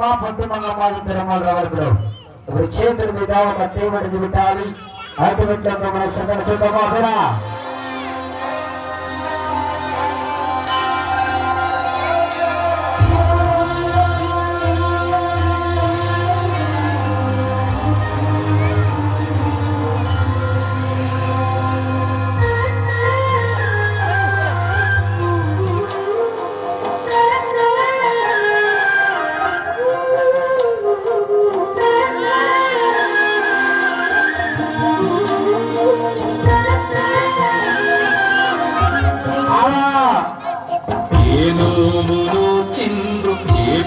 మంగమ్మ పొట్టి మంగమ్మ తిరుమల రవర్గుడు ఇప్పుడు చేతుల మీద ఒక తేవడిది పెట్టాలి అటు పెట్టడంతో మన శ్రద్ధ చూద్దామా అభిరా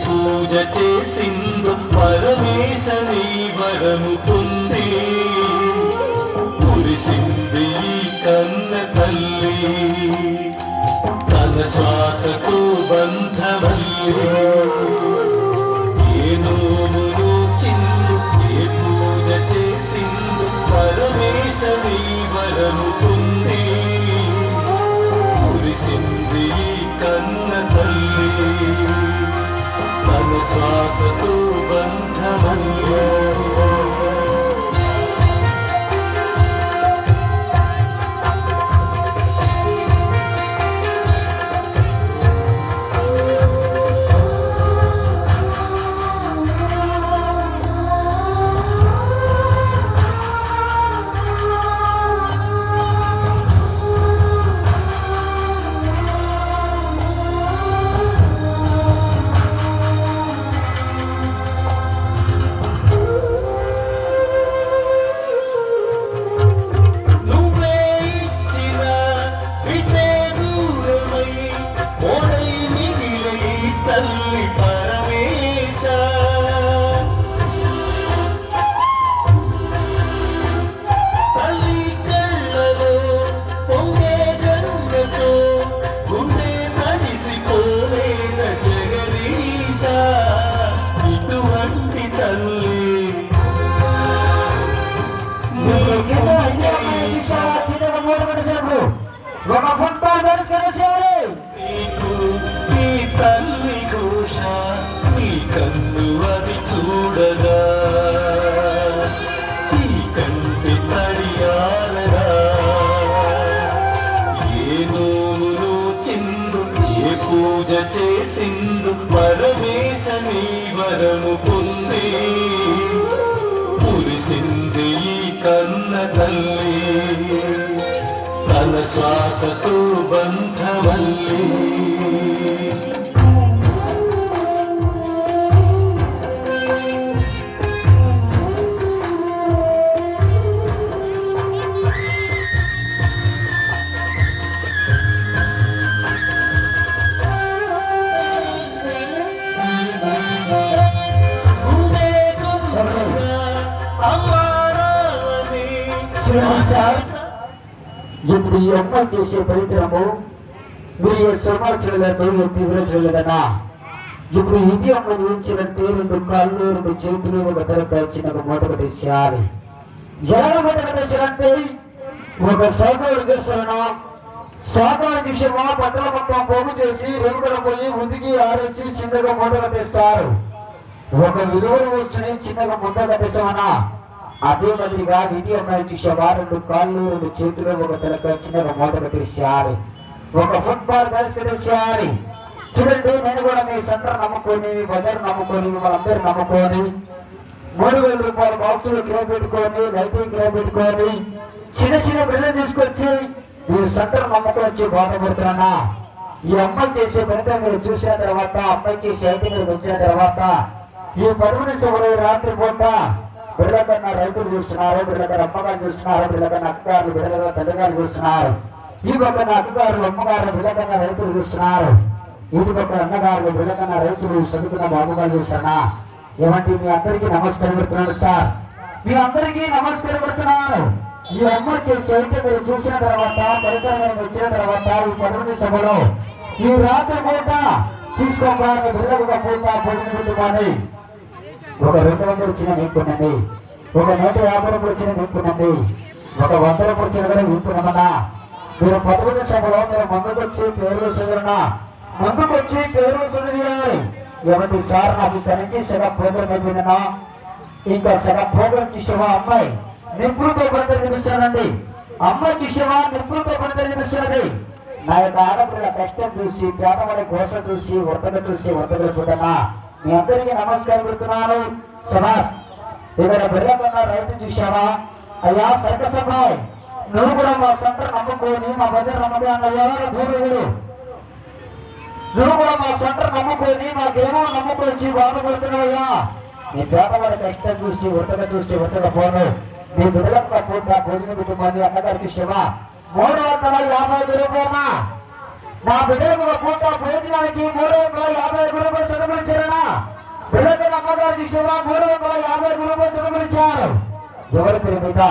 పూజ చేసిందు పరమేశని వరము పొంది మురిసింది కన్న తల్లి తన శ్వాసకు బంధవల్లి ఏ నోమును చిందు ఏ పూజ చేసిందు పరమేశని వరము పొంది మురిసింది కన్న తల్లి తన శ్వాసతో బంధమల్లి ఒక ఫుట్బాల్ నీకు నీ తల్లి ఘోష నీ కన్ను అది చూడగా ఈ కంటి తడియాలరా ఏ నోమును చిందు ఏ పూజ చేసిందు పరమేశని వరము పొంది మురిసింది ఈ కన్న తల్లి తన శ్వాసతో బంధవల్లి ఇప్పుడు ఈ అమ్మాయి చేసే పరికరము మీరు సంవత్సరాలతో తీవ్రచలేదనా ఇప్పుడు ఇది అమ్మ ఉంచినట్టే రెండు కాళ్ళు రెండు చేతులు ఒక తరపు చిన్న మూట కట్టేసేయాలి ఎలా మూట కట్టేసారంటే ఒక సాగోడు చేస్తున్నా సాగోడు విషయమా బట్టల మొత్తం పోగు చేసి రేవుకల పోయి ఉతికి ఆరేసి చిన్నగా మూట కట్టేస్తారు ఒక విలువలు వస్తుని చిన్నగా మూట కట్టేసామన్నా అదే మాదిరిగా విధి అమ్మాయి చూసేవా రెండు కాళ్ళు రెండు చేతులు ఒక తలక చిన్నగా మూట కట్టేసేయాలి ఒక ఫుట్బాల్ కలిసి కట్టేసేయాలి చూడండి నేను కూడా మీ సెంటర్ నమ్ముకొని మీ బజార్ నమ్ముకొని వాళ్ళందరూ నమ్ముకొని 3000 రూపాయల బాక్సులు కిలో పెట్టుకొని లైటింగ్ కిలో పెట్టుకొని చిన్న చిన్న బిల్లు తీసుకొచ్చి మీ సెంటర్ నమ్ముకొని వచ్చి బాధపడుతున్నా ఈ అమ్మాయి చేసే పనితో మీరు చూసిన తర్వాత అమ్మాయి చేసే అయితే మీరు వచ్చిన తర్వాత ఈ 10 నిమిషాలు రాత్రి పూట బిడ్డల కన్నా రైతులు చూస్తున్నారు బిడ్డల కన్నా అమ్మగారు చూస్తున్నారు బిడ్డల కన్నా అక్కగారులు బిడ్డల కన్నా తల్లిగారు చూస్తున్నారు ఈ పక్కన అక్కగారులు అమ్మగారులు బిడ్డల కన్నా రైతులు చూస్తున్నారు ఇటు పక్కన అన్నగారులు బిడ్డల కన్నా రైతులు చదువుకున్న బాబుగారు చూస్తున్నా ఏమంటే మీ అందరికీ నమస్కారం పెడుతున్నాను సార్ మీ అందరికీ నమస్కారం పెడుతున్నాను ఈ అమ్మ చేసి అయితే మీరు చూసిన తర్వాత పరికరం వచ్చిన తర్వాత ఈ 10 సభలో ఈ రాత్రి పూట తీసుకోవాలి బిడ్డలకు పూట పొడిని పెట్టుకొని ఒక 200 వచ్చిన మీకునండి ఒక 150 వచ్చిన మీకునండి ఒక 100 వచ్చిన కూడా మీకునమన్నా మీరు 11 సభలో మీరు ముందుకొచ్చి పేరు చదువునా ముందుకొచ్చి పేరు చదివేయాలి ఏమంటే సార్ నాకు ఇక్కడ నుంచి సగం ప్రోగ్రామ్ అయిపోయిందన్నా, ఇంకా సగం ప్రోగ్రామ్ చూసావా అమ్మాయి నిప్పులతో పడితే నిలుస్తున్నదండి, అమ్మాయి చూసావా నిప్పులతో పడితే నిలుస్తున్నది. నా యొక్క ఆడపిల్ల కష్టం చూసి పేదవాడి కోస చూసి వర్తగలిపోతున్నా మీ అందరికీ నమస్కారం పెడుతున్నాను. సభాస్ ఇక్కడ బిడ్డకున్న రైతు చూసావా అయ్యా సర్కస్ అబ్బాయి, నువ్వు కూడా మా సెంటర్ నమ్ముకొని మా బజార్ నమ్మకం అన్నయ్యా దూరం, నువ్వు కూడా మా సెంటర్ నమ్ముకొని మాకేమో నమ్ముకొచ్చి బాధపడుతున్నావయ్యా. నీ పేదవాడి కష్టం చూసి వర్తకపోను నీ బిడ్డలకు పూట భోజనం కుటుంబాన్ని అన్నగారికి శివ 350 రూపాయలనా, నా బిడ్డలకు ఒక పూట భోజనానికి 350 రూపాయలు చదువులిచ్చారనా, బిడ్డకు అమ్మగారికి శివ 350 రూపాయలు చదువులిచ్చారు. ఎవరి పేరు మీద,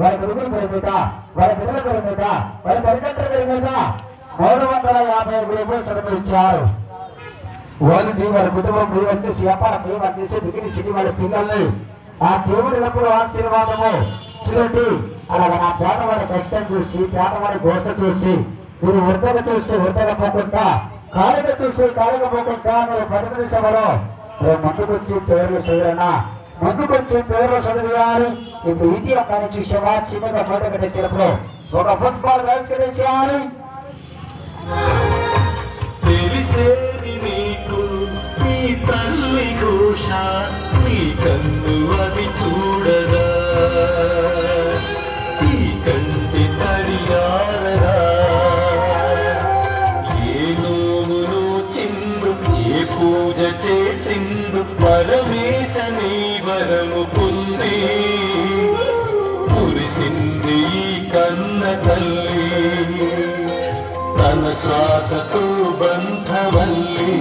వారి గురువుల పేరు మీద, వారి బిడ్డల పేరు మీద, వారి తల్లిదండ్రుల పేరు మీద 350 రూపాయలు చదువులిచ్చారు. వాళ్ళని వారి కుటుంబం వచ్చేసి వ్యాపారం వచ్చేసి మిగిలిన సిటీ వాళ్ళ పిల్లల్ని ఆ దేవుడి ఎప్పుడు ఆశీర్వాదము చూడండి. అలాగే నా పేదవాడి కష్టం చూసి పేదవాడి గోస చూసి మీరు వృద్ధగా కాలికపోకుండా మీరు 10 సభలో ముందుకొచ్చి పేర్లు చదివినా ముందుకొచ్చి పేర్లు చదివేయాలి. ఇప్పుడు ఇది అక్కడ చూసేవా చిన్నగా ఫోటో కట్టేసినప్పుడు ఒక ఫుట్బాల్ మ్యాచ్ కట్టేసేయాలి. తల్లి ఘోష నీ కన్ను అది చూడదా, ఈ కంటి తడియారదా, ఏ నోములు చిందు ఏ పూజ చేసిందు పరమేశ నీ వరము పొంది కురిసింది ఈ కన్న తల్లి తన శ్వాసతో బంధవల్లి.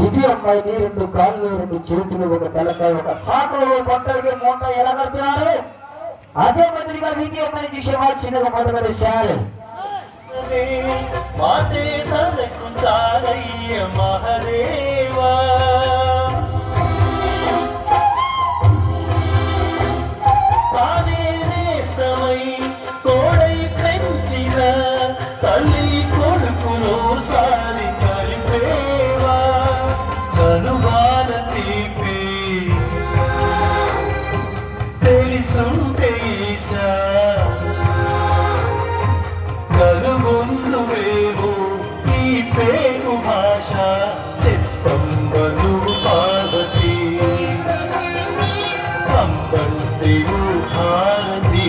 ఇది అమ్మాయిని 2 కాళ్ళు 2 చేతులు ఒక తలకాయ ఒక సాకులు బట్టలకి మూట ఎలా కడుతున్నారు, అదే మాదిరిగా వీటి అమ్మాయిని చూసేవా చిన్నగా మొదలు చేయాలి. మాతే తలకు చాలయ్య మహదేవా, తానే నేస్తమై తోడై పెంచిన తల్లి కొడుకును సారి కలిపేవా, చనువాల తీపి తెలుసుంటే ఈశా కలుగొందువేమో ఈ పేరు భాష చెప్పంబను పార్వతి అంబంటి భారతి.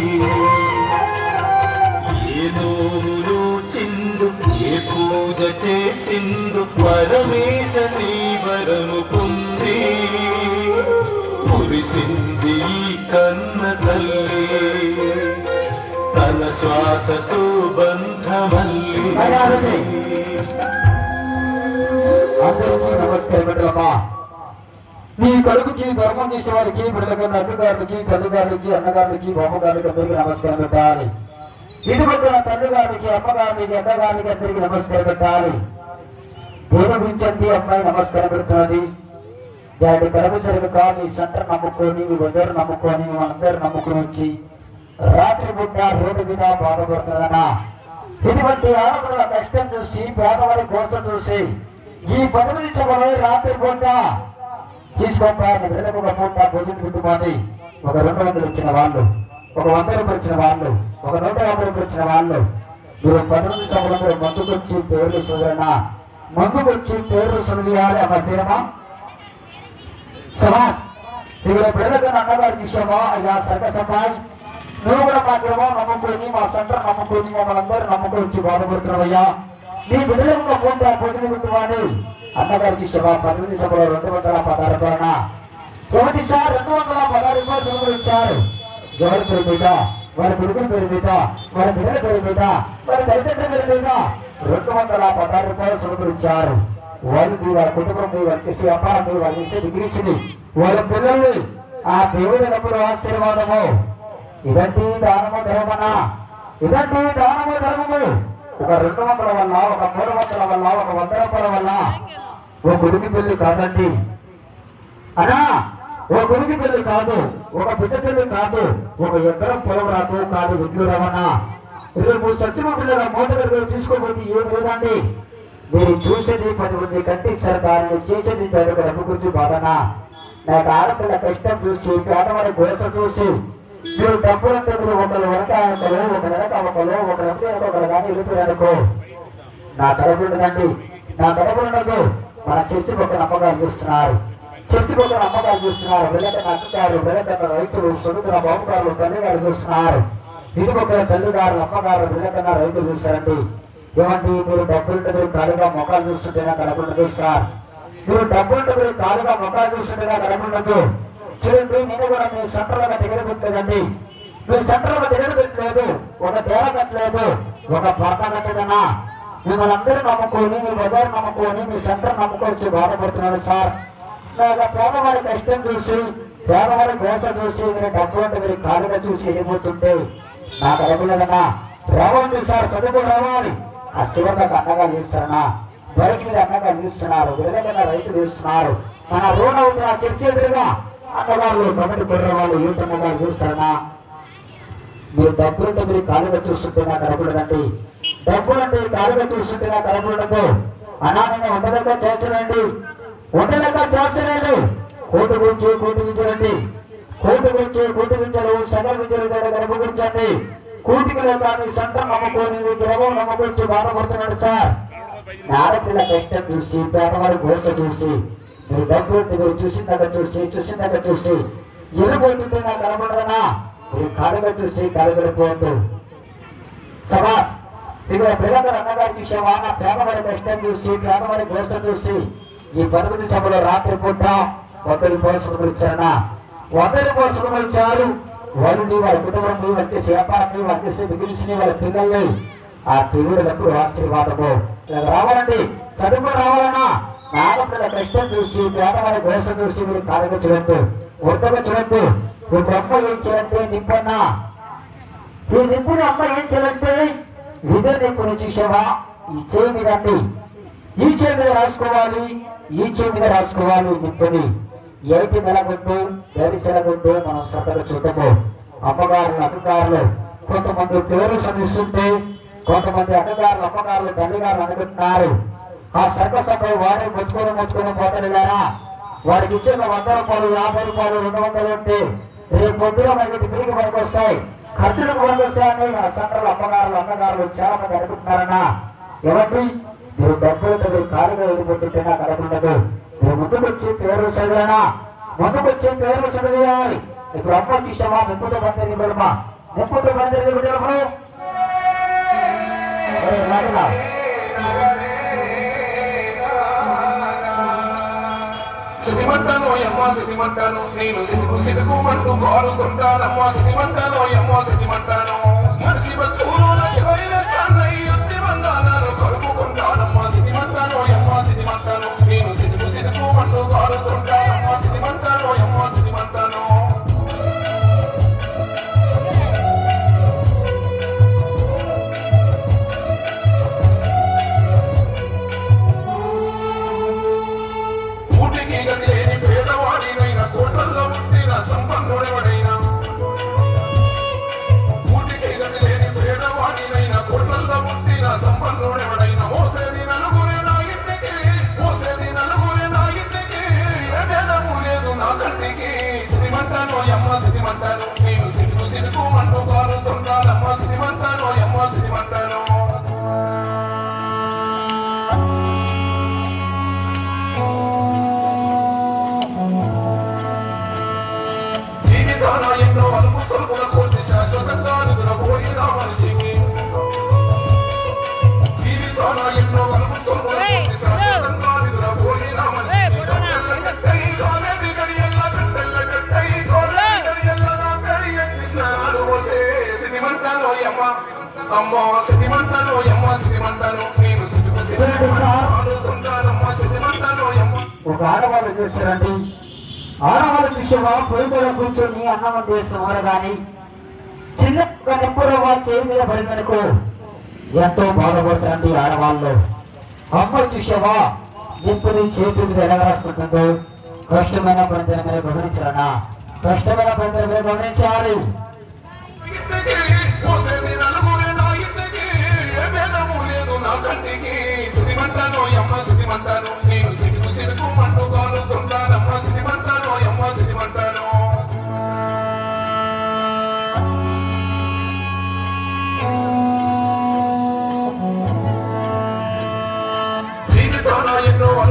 ఏ నోములు చిందు ఏ పూజ చేసిందు పరమేశ నీ వరము పొంది మురిసింది ఈ కన్న తల్లి తన శ్వాసతో బంధవల్లి. అందరికీ నమస్కారం పెట్టమ్మా. మీ కడుపుకి ధర్మం చేసే వారికి బిడ్డలకు అత్తగారులకి తల్లిగారులకి అన్నగారులకి బామ్మగారులకి అందరికీ నమస్కారం పెట్టాలి. ఇటుపక్కన తల్లిగారికి అమ్మగారికి అన్నగారికి అందరికీ నమస్కారం పెట్టాలి. దేవుడించండి అమ్మాయి నమస్కారం పెడుతున్నది. దాని కడుపు జరుగుక మీ సెంటర్ నమ్ముకొని మీ వదరు నమ్ముకొని అందరూ నమ్ముకుని వచ్చి రాత్రి పూట రోడ్డు మీద బాధపడుతున్నా ఇటువంటి ఆడపిల్లల కష్టం చూసి పేదవాడి కోసం చూసి ఈ 18 సభలో రాత్రి పూట తీసుకోవాలి. బిడ్డలకు ఒక పూట భోజనం కుటుంబాన్ని ఒక 200 ఇచ్చిన వాళ్ళు, ఒక 100 రూపాయలు ఇచ్చిన వాళ్ళు, ఒక 150 రూపాయలు ఇచ్చిన వాళ్ళు మీరు 18 సభలో ముందుకొచ్చి పేర్లు చదివినా ముందుకొచ్చి పేర్లు చదివేయాలి అన్న తీరమా సభా. ఇక్కడ బిడ్డలకు అన్నగారికి ఇచ్చామా అయ్యా సర్కస్ అబ్బాయి, నువ్వు కూడా మా గ్రామం నమ్ముకొని మా సెంటర్ నమ్ముకొని మమ్మల్ని అందరూ నమ్ముకొని వచ్చి బాధపడుతున్నావయ్యా. నీ బిడ్డలకు పూట భోజనం పెట్టువాని అన్నగారికి ఇష్టమా 18 సభలో 216 రూపాయలనా ఒకటి సార్ 216 రూపాయలు సభలు ఇచ్చారు. ఎవరి పేరు మీద, వారి కొడుకుల పేరు మీద, వారి బిడ్డల పేరు మీద, వారి తల్లిదండ్రుల పేరు మీద 216 రూపాయలు సభలు ఇచ్చారు. వాళ్ళకి వారి కుటుంబం వచ్చేసి వ్యాపారం వాళ్ళు ఇచ్చే డిగ్రీస్ని వాళ్ళ పిల్లల్ని ఆ దేవుడి ఎప్పుడు ఆశీర్వాదము. ఇదంటి దానము ధర్మనా, ఇదంటి దానము ధర్మము. ఒక 200 వల్ల, ఒక 300 వల్ల, ఒక 100 రూపాయల వల్ల ఓ గుడికి పెళ్లి కాదండి అనా. ఒక కొడుకు పెళ్లి కాదు, ఒక బిడ్డ పెళ్లి కాదు, ఒక ఎకరం పొలం రాకు కాదు విడ్లు రమణ. రేపు సత్యమ పిల్లల మోటార్ తీసుకోబోతే ఏం లేదండి. మీరు చూసేది 10 మంది కట్టిస్తారు, కానీ చేసేది డబ్బు గురించి బాధనా. నాకు ఆడపిల్ల కష్టం చూసి పేదవారి గోస చూసి మీరు డబ్బులంటే మీరు ఒకరు వెనక ఒకరు, ఒకరు వెనక ఒకరు, ఒకరు ఒకరు కానీ వెళ్ళిపోయారనుకో నా తరపు ఉండదండి. నా తరపు ఉండదు. మన చర్చికి ఒక నమ్మకాలు చూస్తున్నారు, చర్చికి ఒక నమ్మకాలు చూస్తున్నారు. వెళ్ళక అక్కగారు, వెళ్ళక రైతులు, సొంతుల బాబుగారు, తల్లిగారు చూస్తున్నారు. ఇది ఒక తల్లిగారు, అమ్మగారు, వెళ్ళకన్నా రైతులు చూస్తారండి. ఏమండి మీరు డబ్బులుంటే మీరు ఖాళీగా మొక్కలు చూస్తుంటే నాకు అనుకుంటుంది సార్. మీరు డబ్బులుంటే మీరు ఖాళీగా మొక్కలు చూస్తుంటే నాకు అనుకుంటుంది. చూడండి, నేను కూడా మీ సెంటర్లో దగ్గర పెట్టలేదండి. మీ సెంటర్లో దగ్గర పెట్టలేదు, ఒక తేర కట్టలేదు, ఒక భర్త కట్టదనా. మిమ్మల్ని అందరూ నమ్ముకొని, మీ బజార్ నమ్ముకొని, మీ సెంటర్ నమ్ముకొని బాధపడుతున్నాడు సార్. నాకు పేదవారి కష్టం చూసి, పేదవారి గోస చూసి, మీరు డబ్బులంటే మీరు ఖాళీగా చూసి వెళ్ళిపోతుంటే నాకు అనుకున్నదన్నా. రావాలి సార్, చదువు రావాలి. ఆ శివకు అండగా చేస్తారన్నా, బైక్ మీద అండగా నిలుస్తున్నారు, విడగల రైతులు చూస్తున్నారు. మన రోడ్ అవుతున్న చర్చ ఎదురుగా అన్నగారు, కబడ్డీ కుర్రవాళ్ళు, యూతమ్మగారు చూస్తారన్నా. మీరు డబ్బులంటే మీరు ఖాళీగా చూస్తుంటే నాకు అనుకున్నదండి. డబ్బులంటే ఖాళీగా చూస్తుంటే నాకు అనుకున్నదు. అన్నా నేను ఉండలేక చేస్తానండి, ఉండలేక చేస్తానండి. కోటి గురించి కోటి విద్యలండి, కోటి గురించి కోటి విద్యలు, సగల విద్యలు కనుగొంచండి. కూటికి లేక మీ సొంతం నమ్ముకొని, మీ ద్రవం నమ్ముకొచ్చి బాధపడుతున్నాడు సార్. ఆడపిల్ల కష్టం చూసి, పేదవాడి గోస చూసి, మీరు డబ్బులు మీరు చూసిందాక చూసి ఎరుపోతుంటే నాకు కనబడదనా. మీరు ఖాళీగా చూసి ఖాళీగడిపోవద్దు. సభా ఇక్కడ పిల్లలు అన్నగారి విషయమా, నా పేదవాడి కష్టం చూసి, పేదవాడి గోస చూసి ఈ 18 సభలో రాత్రి పూట 100 పోషకులు ఇచ్చారన్నా. 100 పోషకులు ఇచ్చారు. వాళ్ళని, వాళ్ళ కుటుంబాన్ని, వాళ్ళ వ్యాపారాన్ని, వాళ్ళ బిగిల్స్ని, వాళ్ళ పిల్లల్ని ఆ దేవుడు ఆశీర్వాదము రావాలండి. చదువు రావాలన్నా ఆడపిల్ల కష్టం చూసి, పేదవారి గోస చూసి మీరు ఖాళీగా చూడద్దు, వృద్ధగా చూడద్దు. ఇప్పుడు అమ్మ ఏం చేయాలంటే నింపన్నా, ఈ నింపుని అమ్మ ఏం చేయాలంటే ఇదే నింపుని చూసావా, ఈ చేయి మీద అండి, ఈ చేయి మీద రాసుకోవాలి, ఈ చేయి మీద రాసుకోవాలి నింపుని. ఏటి నెలగొద్దు, ఏడి సెలగొద్దు, మనం శ్రద్ధగా చూద్దాము. అమ్మగారులు, అక్కగారులు కొంతమంది పేరు శ్రమిస్తుంటే, కొంతమంది అక్కగారులు, అమ్మగారులు, తల్లిగారులు అనుకుంటున్నారు. ఆ సర్కసపై వారే మొచ్చుకొని పోతారు కదా. వారికి ఇచ్చిన 100 రూపాయలు, 50 రూపాయలు, 200 ఉంటే రేపు పొద్దున మనకి తిరిగి మనకు వస్తాయి, ఖర్చులకు మనకు వస్తాయని మన సంటలు అమ్మగారులు, అన్నగారులు చాలా మంది అనుకుంటున్నారన్నా. ఎవరి మీరు డబ్బులతో మీరు ఖాళీగా వెళ్ళిపోతుంటే నాకు అనుకున్నదు. మీరు ముందుకు వచ్చి పేరు చదివానా, ముందుకు వచ్చి పేరు చదివేయాలి. ఇప్పుడు అమ్మ చూసామా, నింపుతో బందరి బిడమా, నింపుతో బందరి బిడము సిద్ధిమంటాను ఎమ్మో సిద్ధిమంటాను, నేను సిద్ధుమంటూ కోరుతుంటానమ్మో సిద్ధిమంటాను ఎమ్మో సిద్ధిమంటాను. మనిషి బతుకులో చివరిన యుద్ధి మందాలను కలుపుకుంటానమ్మో సిద్ధిమంటాను ఎమ్మో సిద్ధిమంటాను, నేను సిద్ధుమంటూ కోరుతుంటానమ్మో సిద్ధిమంటాను ఎమ్మో సిద్ధిమంటాను. లేని పేదవాడినైనా, కోట్లలో పుట్టిన సంపన్నుడెవడైనా, ఊటికి గతి లేని పేదవాడినైనా, కోట్లలో పుట్టిన సంపన్నుడెవడైనా, మోసేది నలుగురే నా ఇంటికి, మోసేది నలుగురే నా ఇంటికి, ఏ భేదము లేదు నా కంటికి. సిరిమంటాను ఎమ్మ సిరిమంటాను, నేను సిరుకుమంటూ కోరుతుంటానమ్మ సిరిమంటాను ఎమ్మ సిరిమంటాను. ఎన్నో అలుపు సొలుపుల కోర్చి శాశ్వతంగా నిద్రపోయిన మనిషికి, జీవితాన ఎన్నో అలుపు సొలుపుల కోర్చి శాశ్వతంగా నిద్రపోయిన మనిషికి, సిద్ధిమంటాను ఎమ్మ అమ్మో సిద్ధిమంటాను ఎమ్మ సిద్ధిమంటాను, నేను సిద్ధిమంటానమ్మ సిద్ధిమంటాను ఎమ్మ. ఒక ఆడవాళ్ళు చేస్తారండి, ఆడవాళ్ళు చూసేవా పొయ్యిలో కూర్చొని అన్నం చేస్తున్నారు. కానీ చిన్న నిప్పురవ్వ చేయి మీద పడిందనుకో ఎంతో బాధపడతారండి ఆడవాళ్ళు. అమ్మాయి చూసేవా నిప్పుని చేతి మీద ఎలా రాసుకుంటుందో, కష్టమైన పనితనం మీద గమనించాలన్నా, కష్టమైన పనితనం మీద గమనించాలి. ఇంటికి పోసేది నలుగురే నా ఇంటికి, ఏ భేదము లేదు నా కంటికి. శుతిమంటాను యమ్మ శుతిమంటాను, నేను సిడుకు మంటూ కాలుతుంటానమ్మ శుతిమంటాను యమ్మ శుతిమంటాను. జీవితంలో ఎన్నో